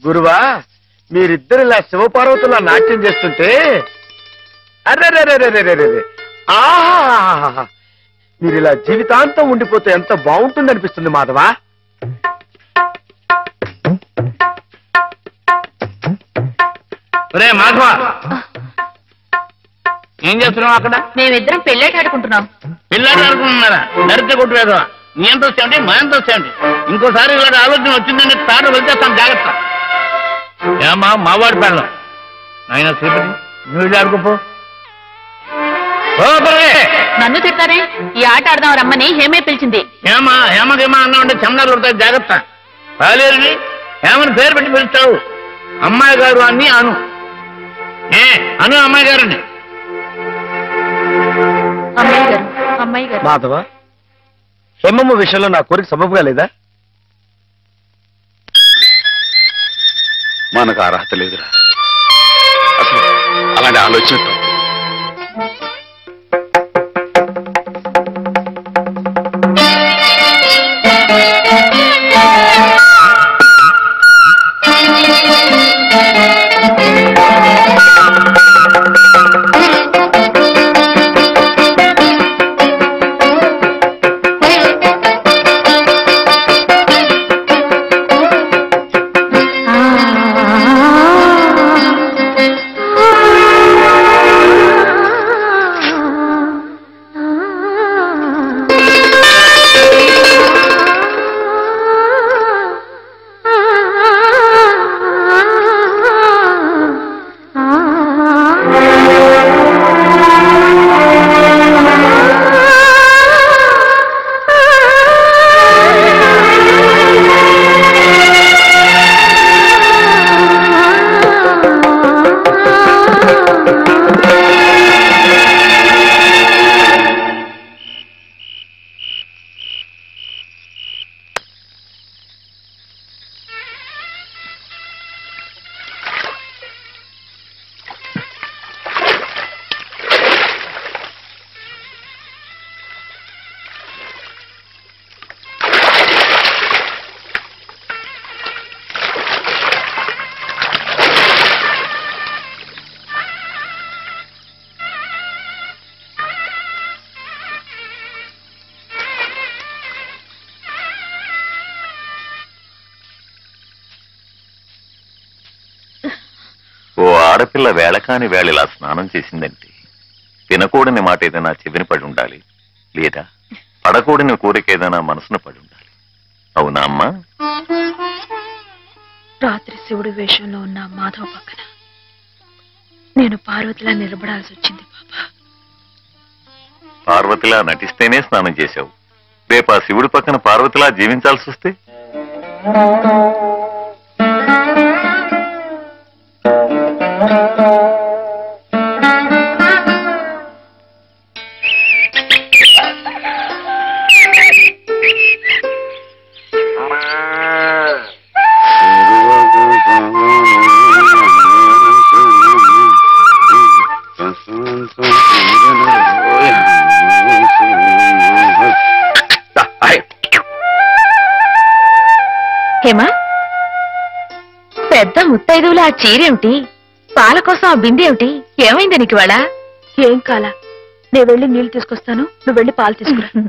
గురువా, మీరిద్దరు ఇలా శివపార్వతులా నాట్యం చేస్తుంటే అర్రే ఆహా, మీరు ఇలా జీవితాంతం ఉండిపోతే ఎంత బాగుంటుంది అనిపిస్తుంది మాధవా. ఒరే మాధవా, ఏం చేస్తున్నావు అక్కడ? మేమిద్దరం పెళ్ళాట ఆడుకుంటున్నాం. పిల్లాడు అనుకుంటున్నారా? నరితే కొట్టువేదా? నీ ఎంత వచ్చాయండి, మా ఎంత వచ్చాయండి? ఇంకోసారి ఇలాంటి ఆలోచన వచ్చిందని తాడు వెళ్తేస్తాను, జాగ్రత్త. ఏమా మావాడి పెళ్ళం ఆయన శ్రీపతి, నువ్వు ఆడుకోపో. నన్ను తిడతారే? ఈ ఆట ఆడదాం రమ్మని హేమే పిలిచింది. హేమకేమా అన్నా ఉంటే చెమనాలు కొడతాయి, జాగ్రత్త. బాలేరుని హేమని పేరు పెట్టి పిలుస్తావు. అమ్మాయి గారు అని అను. అను అమ్మాయి గారండి. అమ్మాయి గారు. మాధవ, హేమమ్మ విషయంలో నా కోరిక సబబుగా లేదా? మనకు అర్హత లేదురా. అసలు అలాంటి ఆలోచన ఆడపిల్ల వేళకాని వేళ ఇలా స్నానం చేసిందంటే వినకూడని మాట ఏదైనా చెవిని పడి ఉండాలి, లేదా పడకూడని కోరిక ఏదైనా మనసును పడి ఉండాలి. అవునా అమ్మా? రాత్రి శివుడి వేషంలో ఉన్న మాధవ పక్కన నేను పార్వతిలా నిలబడాల్సి వచ్చింది బాబా. పార్వతిలా నటిస్తేనే స్నానం చేశావు. రేపు ఆ శివుడి పక్కన పార్వతిలా జీవించాల్సి వస్తే? హేమా, పెద్ద ముత్తైదువులు ఆ చీరేమిటి? పాల కోసం ఆ బిందెేమిటి? ఏమైంది నీకు ఇవాళ? ఏం కాలా, నేను వెళ్ళి నీళ్లు తీసుకొస్తాను, నువ్వు వెళ్ళి పాలు తీసుకురా.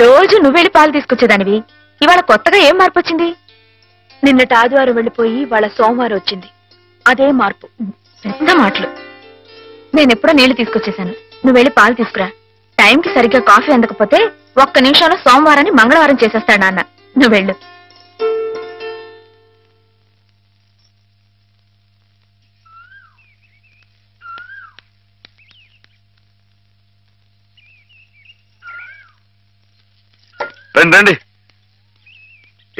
రోజు నువ్వు వెళ్ళి పాలు తీసుకొచ్చేదానివి, ఇవాళ కొత్తగా ఏం మార్పు వచ్చింది? నిన్నటి ఆదివారం వెళ్ళిపోయి వాళ్ళ సోమవారం వచ్చింది, అదే మార్పు. పెద్ద మాటలు. నేనెప్పుడో నీళ్లు తీసుకొచ్చేశాను, నువ్వు వెళ్ళి పాలు తీసుకురా. టైంకి సరిగ్గా కాఫీ అందకపోతే ఒక్క నిమిషంలో సోమవారాన్ని మంగళవారం చేసేస్తాడు నాన్న. నువ్వు వెళ్ళు. రండి రండి.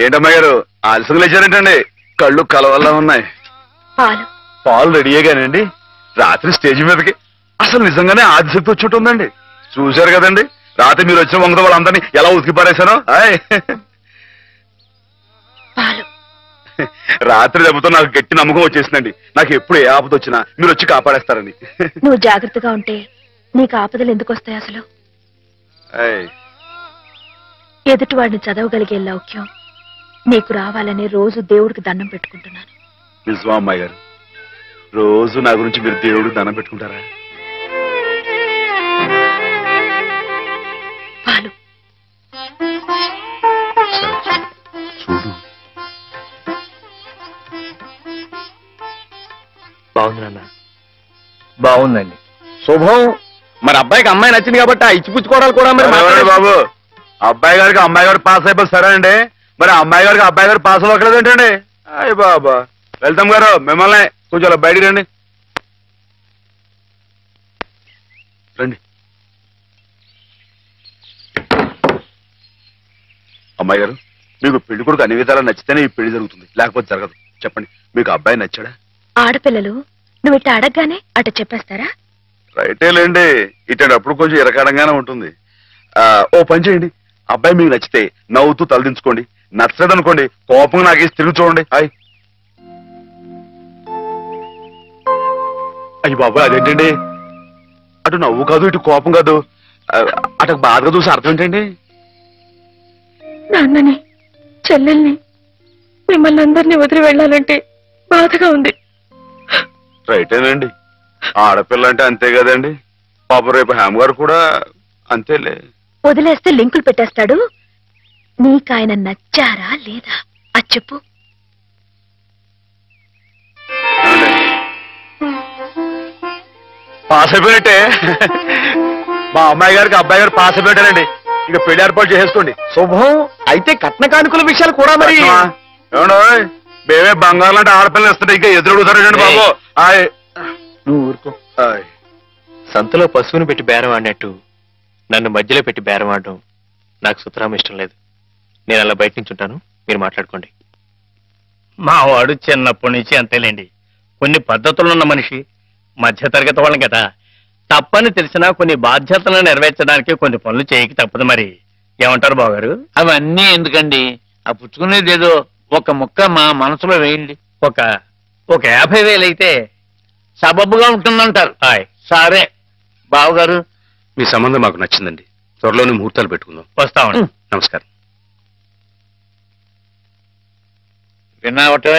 ఏంటమ్మా గారు ఆలస్యం లేచారేంటండి? కళ్ళు కలవల్లా ఉన్నాయి. పాలు రెడీయేగానండి. రాత్రి స్టేజ్ మీదకి అసలు నిజంగానే ఆదిశక్తి వచ్చి ఉందండి. చూశారు కదండి రాత్రి మీరు వచ్చిన వంగతో వాళ్ళందరినీ ఎలా ఉతికి పారేశానో. రాత్రి దెబ్బతో నాకు గట్టి నమ్మకం వచ్చేసిందండి. నాకు ఎప్పుడు ఏ ఆపద వచ్చినా మీరు వచ్చి కాపాడేస్తారని. నువ్వు జాగ్రత్తగా ఉంటే నీకు ఆపదలు ఎందుకు వస్తాయి? అసలు ఎదుటివాడిని చదవగలిగే లౌక్యం నీకు రావాలని రోజు దేవుడికి దండం పెట్టుకుంటున్నాను. నిజమా అమ్మాయి గారు? రోజు నా గురించి మీరు దేవుడు దండం పెట్టుకుంటారా? చూడు, బాగుంది నాన్న. బాగుందండి. శుభం. మరి అబ్బాయికి అమ్మాయి నచ్చింది కాబట్టి ఆ ఇచ్చిపుచ్చుకోవడాలు కూడా మరి బాబు, అబ్బాయి గారికి అమ్మాయి గారు పాస్ అయిపోయి సరే అండి, మరి అమ్మాయి గారికి అబ్బాయి గారు పాస్ అవ్వట్లేదు ఏంటండి? అయ్య బాబా. వెళ్తాం గారు, మిమ్మల్ని కొంచెం బయటికి రండి. రండి. అమ్మాయి గారు, మీకు పెళ్లి కొడుకు అన్ని విధాలా నచ్చితేనే ఈ పెళ్లి జరుగుతుంది, లేకపోతే జరగదు. చెప్పండి, మీకు అబ్బాయి నచ్చాడా? ఆడపిల్లలు నువ్వు ఇట్ట అడగగానే అట చెప్పేస్తారా? రైటేలేండి, ఇటప్పుడు కొంచెం ఇరకాడంగానే ఉంటుంది. ఓ పని చేయండి, అబ్బాయి మీకు నచ్చితే నవ్వుతూ తలదించుకోండి, నచ్చలేదనుకోండి కోపం నాకేసి తిరిగి చూడండి. అయ్యి బాబు, అదేంటండి? అటు నవ్వు కాదు, ఇటు కోపం కాదు, అటు బాధగా చూసి అర్థం ఏంటండి? నాన్నని, చెల్లెల్ని, మిమ్మల్ని అందరినీ వదిలి వెళ్ళాలంటే బాధగా ఉంది. రైటేనండి, ఆడపిల్ల అంటే అంతే కదండి. పాప రేపు హేమ గారు కూడా అంతేలే. వదిలేస్తే లింకులు పెట్టేస్తాడు. నీకాయన నచ్చారా లేదా అది చెప్పు. పాస్ అయిపోయినట్టే. మా అమ్మాయి గారికి అబ్బాయి గారు పాస్ అయిపోయారండి. ఇక పెళ్లి ఏర్పాటు చేసేసుకోండి. శుభం. అయితే కట్న కానుకల విషయాలు కూడా మరి ఏమన్నా మేమే బంగారం అంటే ఆడపిల్లలు ఇస్తుంటే ఇంకా ఎదురుడుతారండి బాబు. నువ్వు ఊరుకో. సంతలో పశువుని పెట్టి బేరం ఆడినట్టు నన్ను మధ్యలో పెట్టి బేరం ఆడడం నాకు సుతరాం ఇష్టం లేదు. నేను అలా బయట నుంచి ఉంటాను, మీరు మాట్లాడుకోండి. మా వాడు చిన్నప్పటి నుంచి అంతేలేండి. కొన్ని పద్ధతులున్న మనిషి, మధ్యతరగతి వాళ్ళం కదా. తప్పని తెలిసినా కొన్ని బాధ్యతలను నెరవేర్చడానికి కొన్ని పనులు చేయక తప్పదు. మరి ఏమంటారు బావగారు? అవన్నీ ఎందుకండి, ఆ పుచ్చుకునేది ఏదో ఒక ముక్క మా మనసులో వేయండి. ఒక 50,000 అయితే సబబుగా ఉంటుందంటారు. సరే బావగారు, మీ సంబంధం మాకు నచ్చిందండి. త్వరలోనే ముహూర్తాలు పెట్టుకుందాం. వస్తామండి. నమస్కారం. విన్నావటే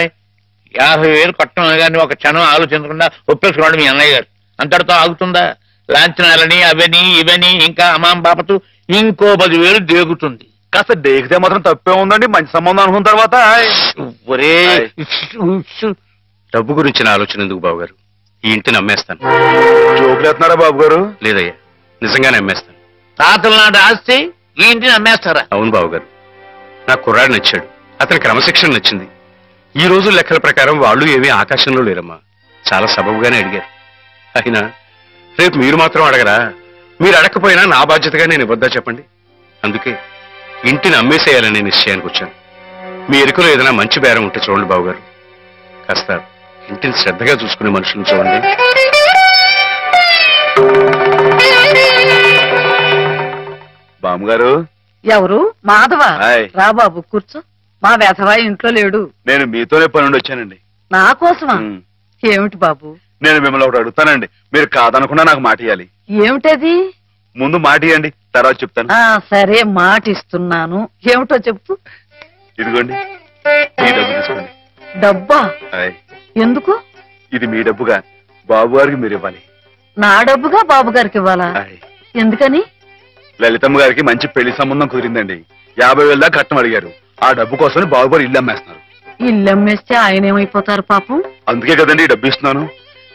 50,000 కట్టడం కానీ ఒక క్షణం ఆలోచించకుండా ఒప్పేసుకోండి మీ అన్నయ్య గారు. అంతటితో ఆగుతుందా? లాంఛనాలని అవని ఇవని ఇంకా అమాం బాపతు ఇంకో 10,000 దేగుతుంది. కాస్త దేగితే మాత్రం తప్పే ఉందండి. మంచి సంబంధం అనుకున్న తర్వాత డబ్బు గురించిన ఆలోచన ఎందుకు బాబు గారు? ఈ ఇంటిని అమ్మేస్తాను. జోకులు వేస్తున్నారా బాబు గారు? లేదయ్యా, నిజంగానే అమ్మేస్తాను. తాతల నాటి ఆస్తి ఈ ఇంటిని అమ్మేస్తారా? అవును బాబు గారు, నాకు కుర్రాడు నచ్చాడు, అతని క్రమశిక్షణ నచ్చింది. ఈ రోజు లెక్కల ప్రకారం వాళ్ళు ఏమీ ఆకాశంలో లేరమ్మా, చాలా సబబుగానే అడిగారు. అయినా రేపు మీరు మాత్రం అడగరా? మీరు అడగకపోయినా నా బాధ్యతగా నేను ఇవ్వద్దా చెప్పండి? అందుకే ఇంటిని అమ్మేసేయాలనే నిశ్చయానికి వచ్చాను. మీ ఎరుకలో ఏదైనా మంచి బేరం ఉంటే చూడండి బాబు గారు. కాస్త ఇంటిని శ్రద్ధగా చూసుకునే మనుషులను చూడండి. బామ్మగారు. ఎవరు? మాధవ. రా బాబు కూర్చో. మా వెధవా ఇంట్లో లేడు. నేను మీతోనే పని నుండి వచ్చానండి. నా కోసమా? ఏమిటి బాబు? నేను మిమ్మల్ని ఒకటి అడుగుతానండి, మీరు కాదనకుండా నాకు మాట ఇవ్వాలి. ఏమిటది? ముందు మాట ఇవ్వండి, తర్వాత చెప్తాను. సరే, మాట ఇస్తున్నాను. ఏమిటో చెప్పు. ఇదిగోండి, ఈ డబ్బు తీసుకోండి. డబ్బా? ఎందుకు? ఇది మీ డబ్బుగా బాబు గారికి మీరు ఇవ్వాలి. నా డబ్బుగా బాబు గారికి ఇవ్వాలా? ఎందుకని? లలితమ్మ గారికి మంచి పెళ్లి సంబంధం కుదిరిందండి. 50,000 దాకా కట్నం అడిగారు. ఆ డబ్బు కోసం బాబు గారు ఇల్లు అమ్మేస్తున్నారు. ఇల్లు అమ్మేస్తే ఆయన ఏమైపోతారు పాపం? అందుకే కదండి ఈ డబ్బు ఇస్తున్నాను.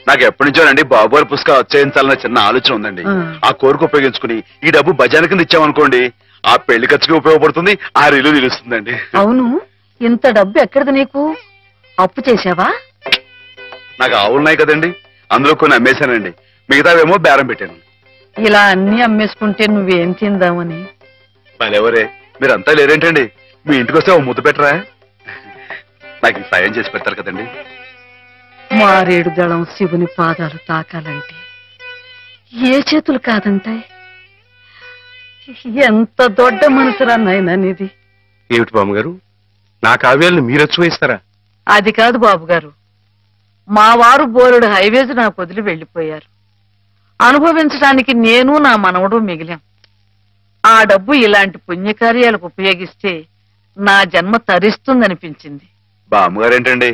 నాకు ఎప్పటి నుంచోనండి బాబు గారి పుస్తకం వచ్చేయించాలన్న చిన్న ఆలోచన ఉందండి. ఆ కోరిక ఉపయోగించుకుని ఈ డబ్బు బజార్ కింద ఇచ్చామనుకోండి, ఆ పెళ్లి ఖర్చుకి ఉపయోగపడుతుంది, ఆ ఇల్లు నిలుస్తుందండి. అవును, ఇంత డబ్బు ఎక్కడిది నీకు? అప్పు చేశావా? నాకు ఆవులున్నాయి కదండి, అందులో కొన్ని అమ్మేశానండి, మిగతావేమో బేరం పెట్టాను. ఇలా అన్ని అమ్మేసుకుంటే నువ్వేం తిందామని. మరెవరే, మీరంతా లేరేంటండి? మీ ఇంటికి వస్తే ఓ ముద్దు పెట్టరా? నాకు ఈ సాయం చేసి పెడతారు కదండి. మారేడు దళం శివుని పాదాలు తాకాలంటే ఏ చేతులు కాదంటాయి? ఎంత దొడ్డ మనసురా నాయనా నీది. ఏమిటి బామ్మగారు, నా కావ్యాలను మీరు వచ్చి అది కాదు బాబు గారు, మా వారు బోరుడు హైవేస్ నాకు వదిలి వెళ్ళిపోయారు. అనుభవించడానికి నేను నా మనవడు మిగిలాం. ఆ డబ్బు ఇలాంటి పుణ్యకార్యాలకు ఉపయోగిస్తే నా జన్మ తరిస్తుందనిపించింది. బామ్మగారు ఏంటండి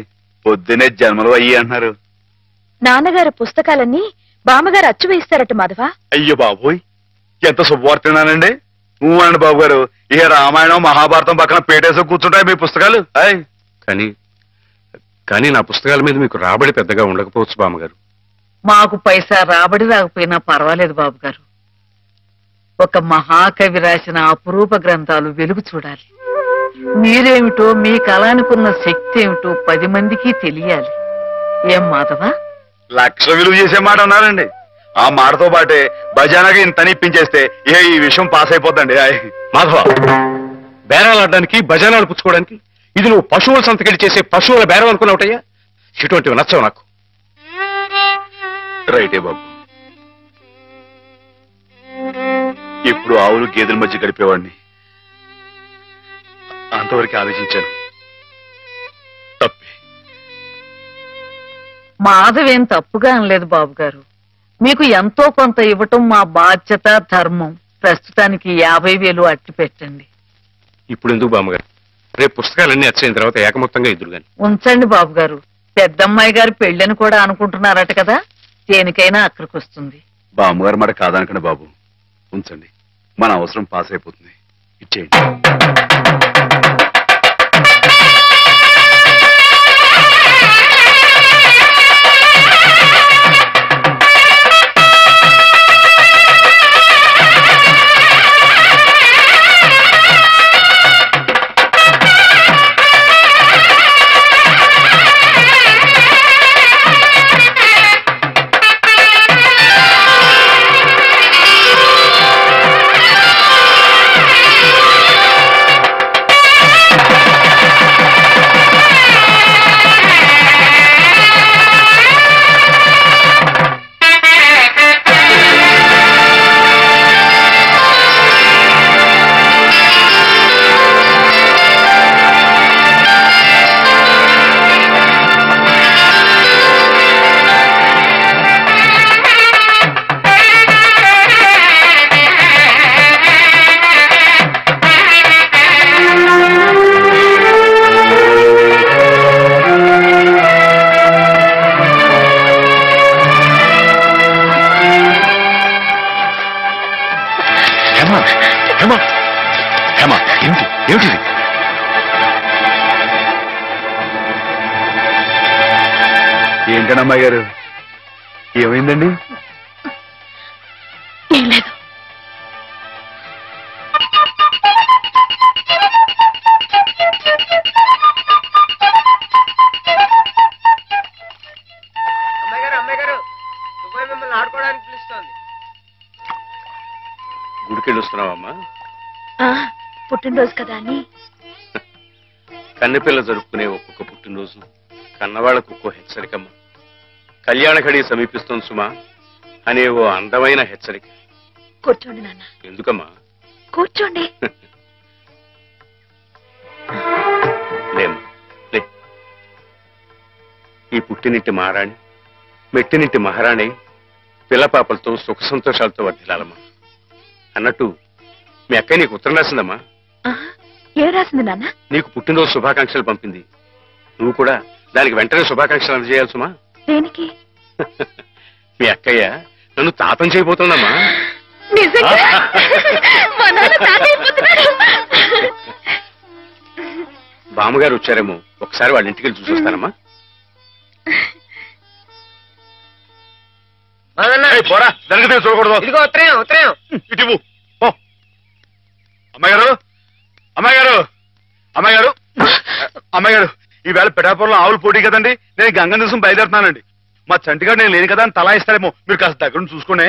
పొద్దునే జన్మలు అయ్యి అంటున్నారు. నాన్నగారు పుస్తకాలన్నీ బామ్మగారు అచ్చు వేయిస్తారట మాధవ. అయ్యో బాబోయ్, ఎంత శుభవార్తనానండి. నువ్వు అండి బాబు గారు, ఏ రామాయణం మహాభారతం పక్కన పేటేసో కూర్చుంటాయి మీ పుస్తకాలు. కానీ నా పుస్తకాల మీద మీకు రాబడి పెద్దగా ఉండకపోవచ్చు బామ్మగారు. మాకు పైసా రాబడి రాకపోయినా పర్వాలేదు బాబు గారు. ఒక మహాకవి రాసిన అపురూప గ్రంథాలు వెలుగు చూడాలి. మీరేమిటో, మీ కళానికున్న శక్తి ఏమిటో 10 మందికి తెలియాలి. ఏం మాధవ? లక్ష విలువ చేసే మాట అన్నారండి. ఆ మాటతో పాటే భజానాగా ఇంత ఇప్పించేస్తే ఈ విషయం పాస్ అయిపోద్దండి. మాధవ, బేరాలు ఆడడానికి భజనాలు పుచ్చుకోవడానికి ఇది నువ్వు పశువుల సంతకెళ్ళి చేసే పశువుల బేరం అనుకున్నావుటయ్యా. ఇటువంటివి నచ్చవు నాకు. రైటే బాబు, ఇప్పుడు ఆవులు గేదెల మధ్య గడిపేవాడిని. అంతవరకు ఆలోచించాను. తప్పే. మాధవేం తప్పుగా అనలేదు బాబు గారు. మీకు ఎంతో కొంత ఇవ్వటం మా బాధ్యత, ధర్మం. ప్రస్తుతానికి 50,000 అట్టి పెట్టండి. ఇప్పుడు ఎందుకు బామ్మగారు? రేపు పుస్తకాలన్నీ వచ్చైన తర్వాత ఏకమొత్తంగా ఇద్దరు గాని ఉంచండి బాబు గారు. పెద్దమ్మాయి గారి పెళ్ళని కూడా అనుకుంటున్నారట కదా, దేనికైనా అక్కడికి వస్తుంది. బామ్మగారు మాట కాదనకండి బాబు, ఉంచండి. మన అవసరం పాస్ అయిపోతుంది. ఇచ్చేయండి. ఏంటనమ్మాయి గారు, ఏమైందండి? ఏం లేదు. ఆడుకోవడానికి పిలుస్తోంది. గుడికెళ్ళి వస్తున్నావమ్మా? పుట్టినరోజు కదా అని. కన్నెపిల్ల జరుపుకునే ఒక్కొక్క పుట్టినరోజు కన్నవాళ్లకు ఒక్కో హెచ్చరికమ్మ. కళ్యాణ ఘడి సమీపిస్తుంది సుమా అనే ఓ అందమైన హెచ్చరిక. కూర్చోండి నాన్న. ఎందుకమ్మా? కూర్చోండి. లేమ్మా, లే. ఈ పుట్టినింటి మహారాణి, మెట్టినింటి మహారాణి పిల్లపాపలతో సుఖ సంతోషాలతో వర్ధిల్లాలమ్మా. అన్నట్టు మీ అక్కయ్య నీకు ఉత్తరం రాసిందమ్మా. ఏం రాసింది నాన్న? నీకు పుట్టినరోజు శుభాకాంక్షలు పంపింది. నువ్వు కూడా దానికి వెంటనే శుభాకాంక్షలు అందజేయాలి సుమా. దేనికి? మీ అక్కయ్య నన్ను తాతం చేయబోతోందమ్మా. బామ్మగారు వచ్చారేమో, ఒకసారి వాళ్ళ ఇంటికి వెళ్ళి చూసొస్తానమ్మా. పోరా, దానికి చూడకూడదు. ఇదిగో ఉత్తరం, ఉత్తరం. ఇటు అమ్మాయి గారు, అమ్మాయి గారు, అమ్మాయి గారు, అమ్మాయి గారు, ఈవేళ పిఠాపురంలో ఆవులు పోటీ కదండి. నేను గంగ దివసం బయలుదేరుతున్నానండి. మా చంటిగాడు నేను లేని కదా అని తలా ఇస్తారేమో, మీరు కాస్త దగ్గర నుంచి చూసుకోండి.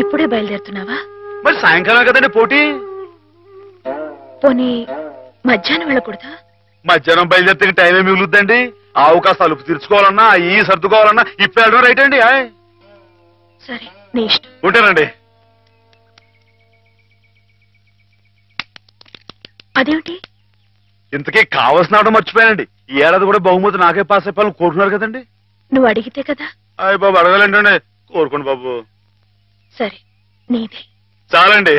ఇప్పుడే బయలుదేరుతున్నావా? మరి సాయంకాలం కదండి పోటీ. పోనీ మధ్యాహ్నం వెళ్ళకూడదా? మధ్యాహ్నం బయలుదేరితే టైం ఏమి మిగులుద్దండి. ఆవు కాస్త అలుపు తీర్చుకోవాలన్నా, ఈ సర్దుకోవాలన్నా ఇప్పుడు వెళ్ళడం రైట్ అండి. సరే, నీ ఇష్టం. ఉంటానండి. అదేమిటి? ఇంతకీ కావాల్సిన ఆవడం మర్చిపోయానండి. ఈ ఏడాది కూడా బహుమతి నాకే పాస్ అయిపోవాలని కోరుకున్నారు కదండి. నువ్వు అడిగితే కదా. అయ్య బాబు, అడగాలంటే కోరుకోండి బాబు. సరే, నీదే చాలండి.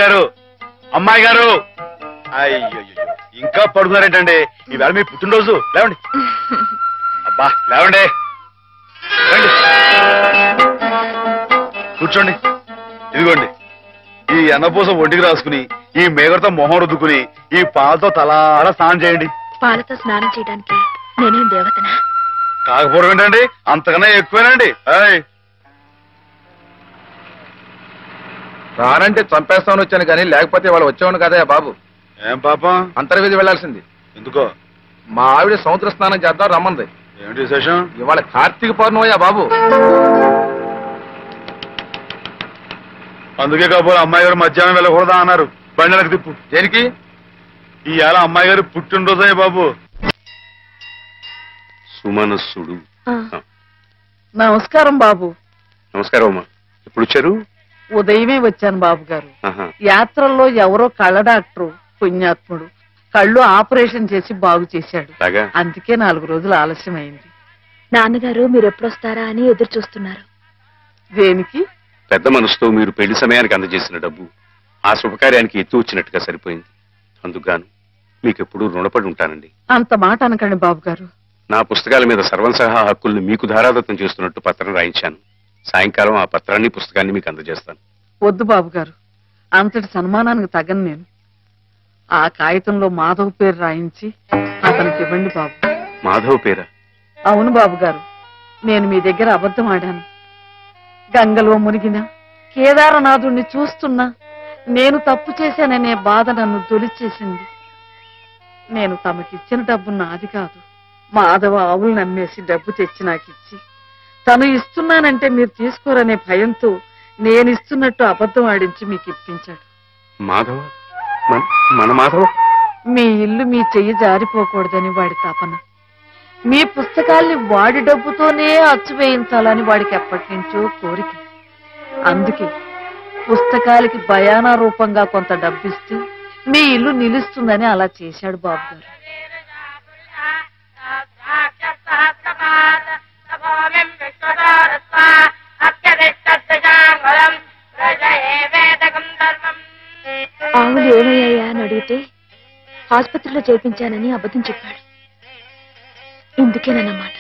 గారు అమ్మాయి గారు అయ్యో ఇంకా పడుతున్నారేంటండి ఈవేళ మీ పుట్టినరోజు లేవండి అబ్బా లేవండి రండి కూర్చోండి ఇదిగోండి ఈ అన్నపూస ఒంటికి రాసుకుని ఈ మేగడతో మొహం రుద్దుకుని ఈ పాలతో తలారా స్నానం చేయండి. పాలతో స్నానం చేయడానికి నేనేం దేవతనా? కాకపోవడం ఏంటండి అంతకన్నా ఎక్కువేనండి. రానంటే చంపేస్తామని వచ్చాను కానీ లేకపోతే వాళ్ళు వచ్చేవాడు కదా బాబు. ఏం పాపం? అంతర్వేది వెళ్లాల్సింది. ఎందుకో? మా ఆవిడ సముద్ర స్నానం చేద్దాం రమ్మంది. ఏమిటి విశేషం? ఇవాళ కార్తీక పౌర్ణమయ్యా బాబు. అందుకే కాబోలు అమ్మాయి గారు మధ్యాహ్నం వెళ్ళకూడదా అన్నారు. బండిలకు తిప్పు. దేనికి? ఇవాళ అమ్మాయి గారు పుట్టినరోజే బాబు. సుమనస్సుడు. నమస్కారం బాబు. నమస్కారం అమ్మా. ఎప్పుడు వచ్చారు? ఉదయమే వచ్చాను బాబు గారు. యాత్రల్లో ఎవరో కళ్ళ డాక్టరు పుణ్యాత్ముడు కళ్ళు ఆపరేషన్ చేసి బాగు చేశాడు. అందుకే 4 రోజులు ఆలస్యమైంది. నాన్నగారు మీరు ఎప్పుడొస్తారా అని ఎదురు చూస్తున్నారు. దేనికి? పెద్ద మనసుతో మీరు పెళ్లి సమయానికి అందజేసిన డబ్బు ఆ శుభకార్యానికి ఎత్తు వచ్చినట్టుగా సరిపోయింది. అందుకుగాను మీకెప్పుడు రుణపడి ఉంటానండి. అంత మాట అనకండి బాబు గారు. నా పుస్తకాల మీద సర్వసహా హక్కుల్ని మీకు ధారాదత్తం చేస్తున్నట్టు పత్రం రాయించాను. సాయంకాలం ఆ పత్రాన్ని పుస్తకాన్ని మీకు అందజేస్తాను. వద్దు బాబు గారు, అంతటి సన్మానానికి తగను నేను. ఆ కాగితంలో మాధవ్ పేరు రాయించి అతనికి ఇవ్వండి బాబు. మాధవ్ పేరా? అవును బాబు గారు, నేను మీ దగ్గర అబద్ధం ఆడాను. గంగలో మునిగిన కేదారనాథుణ్ణి చూస్తున్నా నేను తప్పు చేశాననే బాధ నన్ను తొలిచేసింది. నేను తమకిచ్చిన డబ్బు నాది కాదు. మాధవ ఆవులు నమ్మేసి డబ్బు తెచ్చి నాకిచ్చి తను ఇస్తున్నానంటే మీరు తీసుకోరనే భయంతో నేను ఇస్తున్నట్టు అబద్ధం ఆడించి మీకు ఇప్పించాడు. మాధవ? మన మాధవ? మీ ఇల్లు మీ చెయ్యి జారిపోకూడదని వాడి తపన. మీ పుస్తకాల్ని వాడి డబ్బుతోనే అచ్చు వేయించాలని వాడికి ఎప్పటి నుంచో కోరిక. అందుకే పుస్తకాలకి బయానా రూపంగా కొంత డబ్బిస్తే మీ ఇల్లు నిలుస్తుందని అలా చేశాడు బాబు గారు. ఆవులు ఏమయ్యాయా అని అడిగితే ఆసుపత్రిలో చేర్పించానని అబద్ధం చెప్పాడు. ఇందుకేనన్నమాట.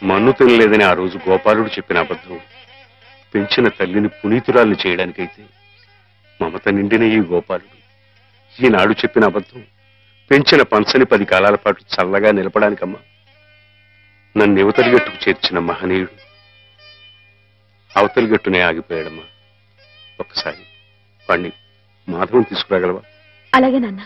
మన్ను తినలేదని ఆ రోజు గోపాలుడు చెప్పిన అబద్ధం పెంచిన తల్లిని పునీతురాల్ని చేయడానికైతే మమత నిండిన ఈ గోపాలుడు ఈనాడు చెప్పిన అబద్ధం పెంచిన పంచని 10 కాలాల పాటు చల్లగా నిలపడానికమ్మా. నన్ను యువతలి గట్టుకు చేర్చిన మహనీయుడు అవతలి గట్టునే ఆగిపోయాడమ్మా. ఒక్కసారి వాణ్ణి మాధవం తీసుకురాగలవా? అలాగే నాన్న.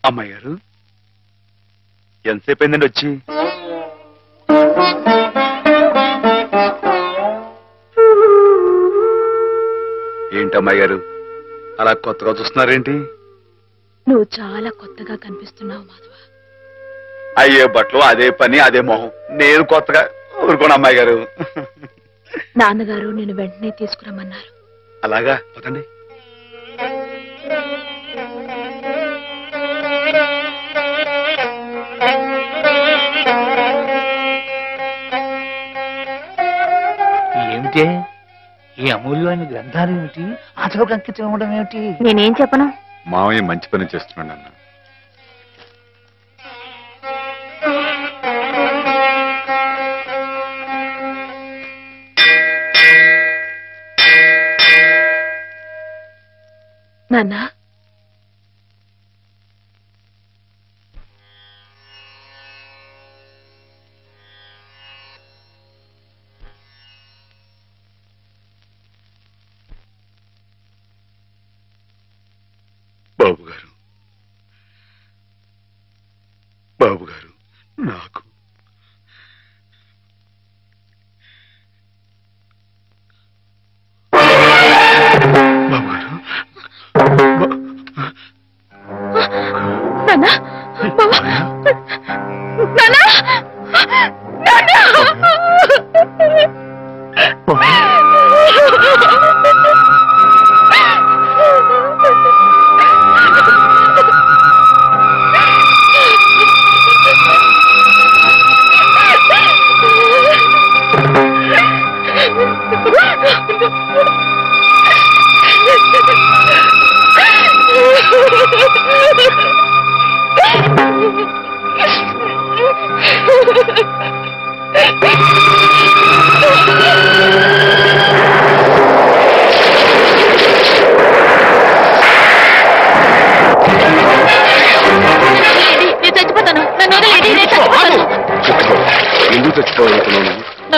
అమ్మాయి గారు ఎంతసేపు అయిందండి వచ్చి? ఏంటమ్మాయి గారు అలా కొత్తగా చూస్తున్నారేంటి? నువ్వు చాలా కొత్తగా కనిపిస్తున్నావు మాధవ. అయ్యే బట్టలు అదే పని అదే మొహం. నేను కొత్తగా ఊరుకోను అమ్మాయి గారు. నాన్నగారు నేను వెంటనే తీసుకురమ్మన్నారు. అలాగా పదండి. ఏమిటే ఈ అమూల్యమైన గ్రంథాలు ఏమిటి? అతలోకి అంకితం ఇవ్వడం ఏమిటి? నేనేం చెప్పను. మావయ్య మంచి పని చేస్తున్నాడు అన్న. నాన్న, బాబు గారు, బాబు గారు, నాకు బాబు గారు,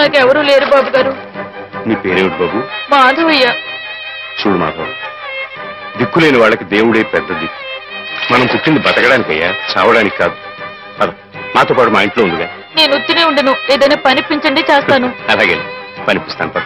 నాకెవరూ లేరు బాబు గారు. నీ పేరేమిటి బాబు? మాధవయ్య. చూడు మాధవ్, దిక్కులేని వాళ్ళకి దేవుడే పెద్ద దిక్కు. మనం పుట్టింది బతకడానికయ్యా, చావడానికి కాదు. పద, మాతో పాటు మా ఇంట్లో ఉందిగా. నేను ఉత్తినే ఉండను, ఏదైనా పనిపించండి, చేస్తాను. అలాగే పనిపిస్తాను. పద.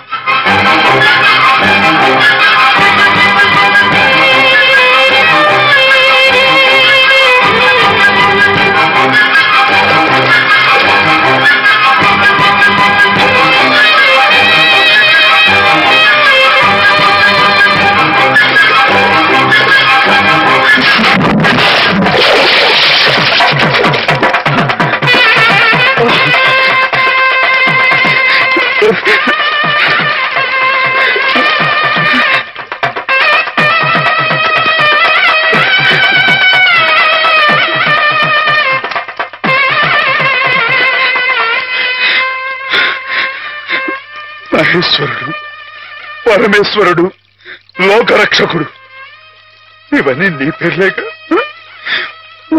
మహేశ్వరుడు, పరమేశ్వరుడు, లోకరక్షకుడు, ఇవన్నీ నీ పేర్లేక?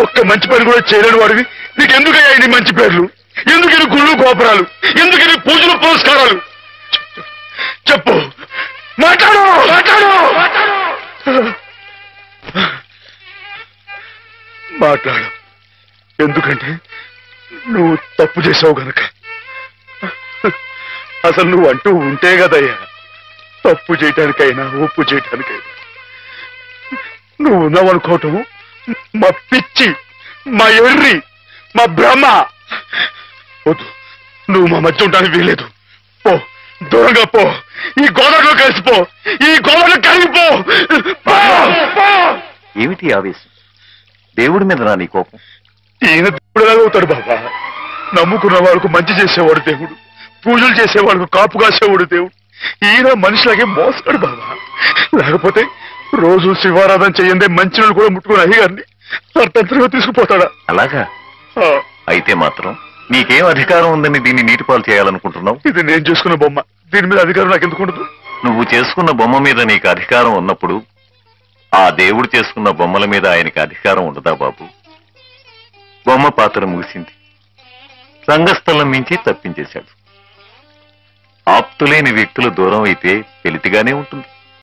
ఒక్క మంచి పని కూడా చేయలేని వాడివి నీకెందుకయ్యా ఇన్ని మంచి పేర్లు? ఎందుకని గుళ్ళు గోపురాలు? ఎందుకని పూజలు పురస్కారాలు? చెప్పు, మాట్లాడు మాట్లాడు మాట్లాడు. ఎందుకంటే నువ్వు తప్పు చేసావు గనక. అసలు నువ్వు అంటూ ఉంటే కదయ్యా తప్పు చేయటానికైనా ఒప్పు చేయటానికైనా. నువ్వు ఉన్నావనుకోవటం మా పిచ్చి, మా ఎర్రి, మా భ్రమ. వద్దు, నువ్వు మా మధ్య ఉండడానికి వీల్లేదు. పో, దూరంగా పో, ఈ గోదావరిలో కలిసిపో, ఈ గోదావరిలో కలిగిపో. ఏమిటి ఆవేశం? దేవుడి మీద నా నీ కోపం? ఈయన దేవుడు ఎలాగవుతాడు బాబా? నమ్ముకున్న వాళ్ళకు మంచి చేసేవాడు దేవుడు, పూజలు చేసేవాళ్ళకు కాపు కాసేవాడు దేవుడు. ఈయన మనిషిలాగే మోసాడు బాబా. లేకపోతే రోజు శివారాధన చెయ్యందే మంచినీళ్ళు కూడా ముట్టుకుని అయ్యగారిని అర్థంతరంగా తీసుకుపోతాడా? అలాగా? అయితే మాత్రం నీకేం అధికారం ఉందని దీన్ని నీటిపాలు చేయాలనుకుంటున్నావు? ఇది నేను చేసుకున్న బొమ్మ, దీని మీద అధికారం నాకు ఎందుకు ఉండదు? నువ్వు చేసుకున్న బొమ్మ మీద నీకు అధికారం ఉన్నప్పుడు ఆ దేవుడు చేసుకున్న బొమ్మల మీద ఆయనకి అధికారం ఉండదా బాబు? బొమ్మ పాత్ర ముగిసింది, రంగస్థలం నుంచి తప్పించేశాడు. ఆప్తులేని వ్యక్తులు దూరం అయితే వెలితిగానే ఉంటుంది.